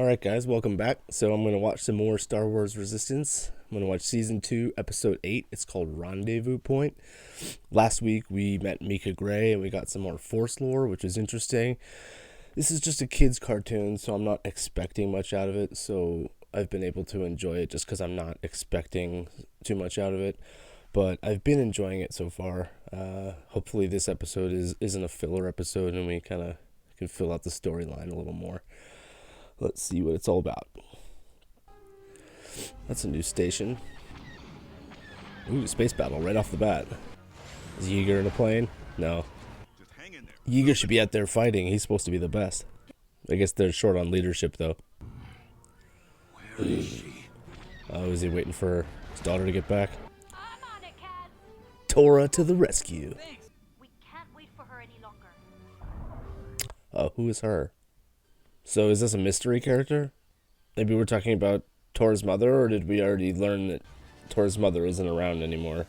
Alright guys, welcome back. So I'm going to watch some more Star Wars Resistance. I'm going to watch Season 2, Episode 8. It's called Rendezvous Point. Last week we met Mika Gray and we got some more Force lore, which was interesting. This is just a kid's cartoon, so I'm not expecting much out of it. So I've been able to enjoy it just because I'm not expecting too much out of it. But I've been enjoying it so far. Hopefully this episode isn't a filler episode and we kind of can fill out the storyline a little more. Let's see what it's all about. That's a new station. Ooh, space battle right off the bat. Is Yeager in a plane? No. Yeager should be out there fighting. He's supposed to be the best. I guess they're short on leadership, though. Where is she? Oh, is he waiting for his daughter to get back? I'm on it, Cat. Tora to the rescue. We can't wait for her any longer. Oh, who is her? So is this a mystery character? Maybe we're talking about Tora's mother, or did we already learn that Tora's mother isn't around anymore?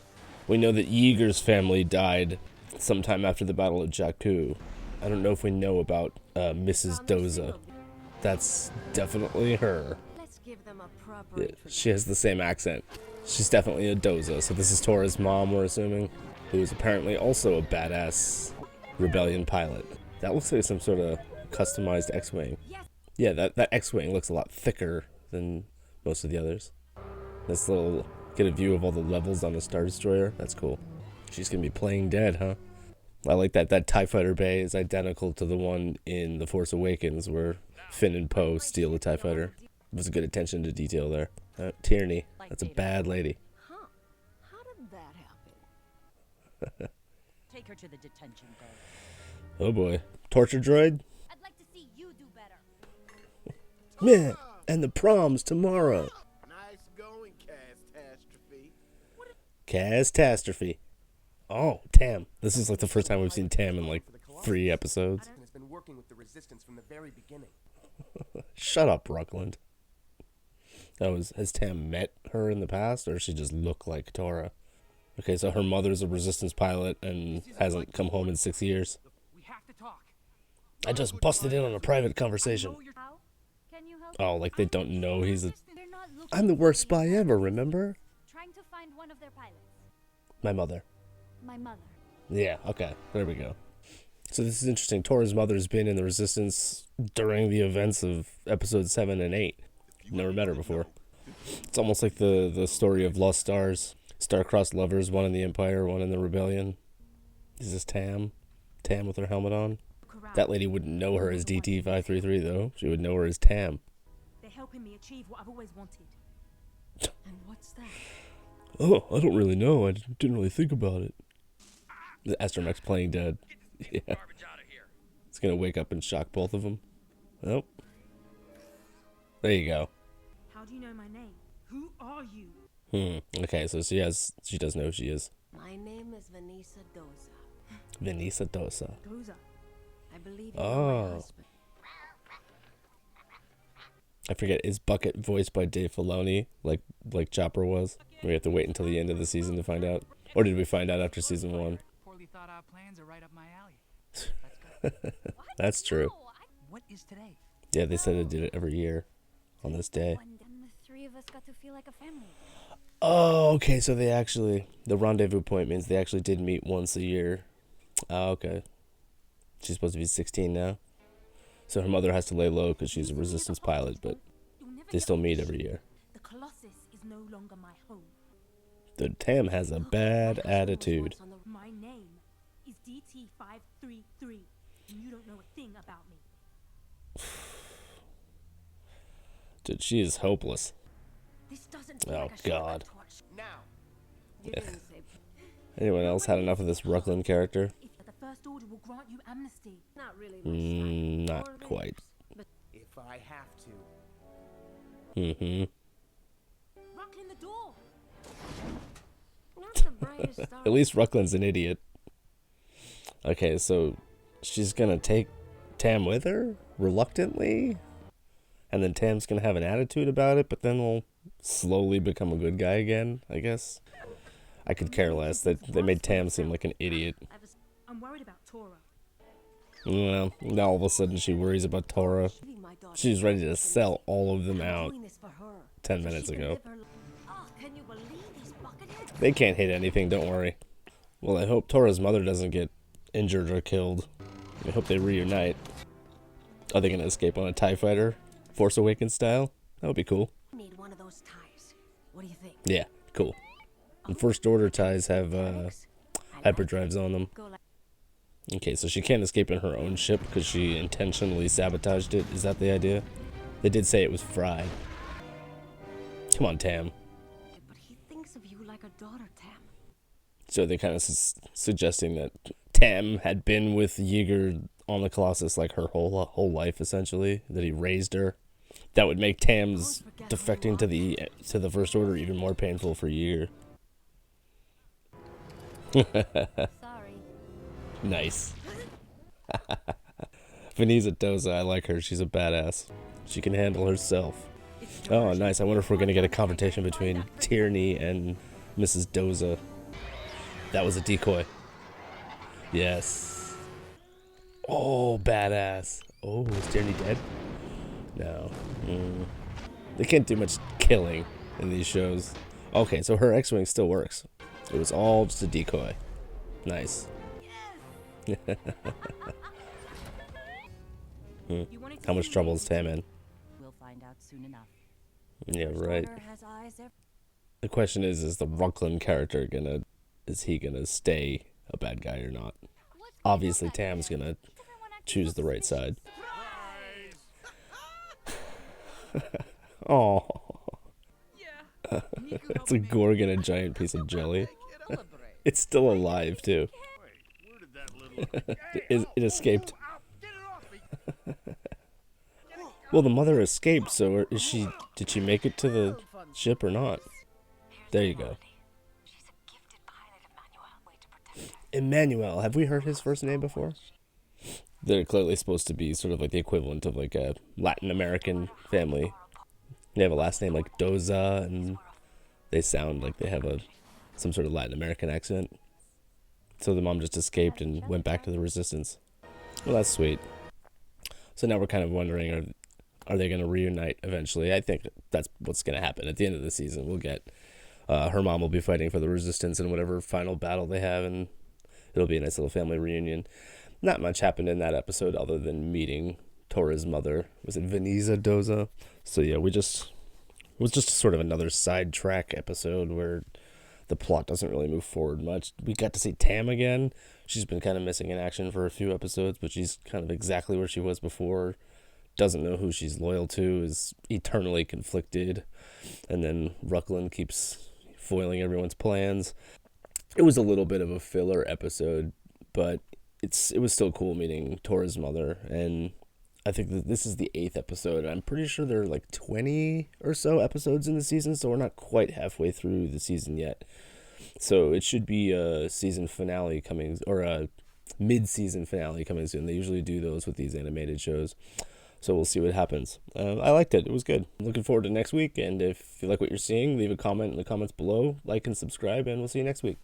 We know that Yeager's family died sometime after the Battle of Jakku. I don't know if we know about Mrs. Doza. That's definitely her. Let's give them a proper Yeah, she has the same accent. She's definitely a Doza, so this is Tora's mom, we're assuming, who is apparently also a badass rebellion pilot. That looks like some sort of customized X-Wing. Yeah, that X-Wing looks a lot thicker than most of the others. This little, get a view of all the levels on a Star Destroyer. That's cool. She's gonna be playing dead, huh? I like that TIE Fighter bay is identical to the one in The Force Awakens where Finn and Poe steal the TIE Fighter. There's a good attention to detail there. Tierney, that's a bad lady. Huh? How did that happen? Take her to the detention bay. Oh boy. Torture droid? I'd like to see you do better. Man, and the prom's tomorrow. Nice going, Catastrophe. Catastrophe. Oh, Tam. This is like the first time we've seen Tam in like 3 episodes. Has been working with the Resistance from the very beginning. Shut up, Ruckland. Has Tam met her in the past, or does she just look like Tora? Okay, so her mother's a Resistance pilot and hasn't come home in 6 years. We have to talk. I just busted in on a private conversation. How? Can you help? Oh, like they don't know he's a... They're not looking I'm the for worst you. spy ever, remember? Trying to find one of their pilots. My mother. My mother. Yeah, okay. There we go. So this is interesting. Tora's mother's been in the Resistance during the events of episodes 7 and 8. Never met her before. It's almost like the story of Lost Stars. Star-crossed lovers, one in the Empire, one in the Rebellion. Is this Tam? Tam with her helmet on? That lady wouldn't know her as DT-533, though. She would know her as Tam. They're helping me achieve what I've always wanted. And what's that? Oh, I don't really know. I didn't really think about it. The Astromech's playing dead. Yeah. It's gonna wake up and shock both of them. Oh. There you go. How do you know my name? Who are you? Okay, so she does know who she is. My name is Vanessa Doza. Vanessa Dosa. Doza. I believe you are my Oh. husband. I forget, is Bucket voiced by Dave Filoni, like Chopper was? We have to wait until the end of the season to find out. Or did we find out after season 1? Poorly thought out plans are right up my alley. That's true. What is today? Yeah, they said they did it every year on this day. And the 3 of us got to feel like a family. Oh, okay, so the rendezvous point means they actually did meet once a year. Oh, okay. She's supposed to be 16 now. So her mother has to lay low because she's a Resistance pilot, but they still meet every year. The Colossus is no longer my home. The Tam has a bad attitude. My name is DT-533, and you don't know a thing about me. Dude, she is hopeless. This doesn't feel Oh, like a God. torch. Now. You didn't say. Anyone else had enough of this Ruckland character? If the First Order will grant you amnesty. Not really my style. Not Or quite. But If I have to. Ruckling the door. not the brightest star. At least Ruckland's an idiot. Okay, so she's gonna take Tam with her? Reluctantly? And then Tam's gonna have an attitude about it, but then will slowly become a good guy again, I guess. I could care less. They made Tam seem like an idiot. I'm worried about Tora. Well, now all of a sudden she worries about Tora. Leave my daughter She's ready to alone. sell all of them I'm out doing this for her, 10 so minutes she can ago. live her li- Oh, can you believe these bucketheads? They can't hit anything, don't worry. Well, I hope Tora's mother doesn't get injured or killed. I hope they reunite. Are they going to escape on a TIE fighter? Force Awakens style? That would be cool. Need one of those ties. What do you think? Yeah, cool. And First Order ties have Alex? I like hyperdrives on them. go like Okay, so she can't escape in her own ship because she intentionally sabotaged it. Is that the idea? They did say it was fried. Come on, Tam. but he thinks of you like a daughter, Tam. So they're kind of suggesting that Tam had been with Yeager on the Colossus like her whole life, essentially. That he raised her. That would make Tam's defecting to the First Order even more painful for Yeager. Sorry. Nice. Veniza Doza, I like her. She's a badass. She can handle herself. Oh, nice. I wonder if we're going to get a confrontation between Tierney and Mrs. Doza. That was a decoy. Yes. Oh, badass. Oh, is Tierney dead? No. They can't do much killing in these shows. Okay, so her X-Wing still works. It was all just a decoy. Nice. You wanted to How much see trouble me? is Tam in? We'll find out soon enough. Yeah, right. Daughter has eyes every- The question is the Rucklin character is he gonna stay a bad guy or not? Obviously, Tam's gonna choose the right side. Oh, it's a Gorgon, a giant piece of jelly. It's still alive too. Where did that little... It escaped. Get it off me! Well, the mother escaped, so is she? Did she make it to the ship or not? There you go. She's a gifted pilot, Emmanuel. Way to protect her. Emmanuel. Have we heard his first name before? They're clearly supposed to be sort of like the equivalent of like a Latin American family. They have a last name like Doza, and they sound like they have some sort of Latin American accent. So the mom just escaped and went back to the Resistance. Well, that's sweet. So now we're kind of wondering, are they going to reunite eventually? I think that's what's going to happen. At the end of the season, we'll get her mom will be fighting for the Resistance in whatever final battle they have, and it'll be a nice little family reunion. Not much happened in that episode other than meeting Tora's mother. Was it Veniza Doza? So yeah, it was just sort of another sidetrack episode where the plot doesn't really move forward much. We got to see Tam again. She's been kind of missing in action for a few episodes, but she's kind of exactly where she was before. Doesn't know who she's loyal to, is eternally conflicted, and then Rucklin keeps foiling everyone's plans. It was a little bit of a filler episode, but it was still cool meeting Tora's mother, and I think that this is the 8th episode. I'm pretty sure there are like 20 or so episodes in the season, so we're not quite halfway through the season yet. So it should be a season finale coming, or a mid-season finale coming soon. They usually do those with these animated shows. So we'll see what happens. I liked it. It was good. Looking forward to next week, and if you like what you're seeing, leave a comment in the comments below, like and subscribe, and we'll see you next week.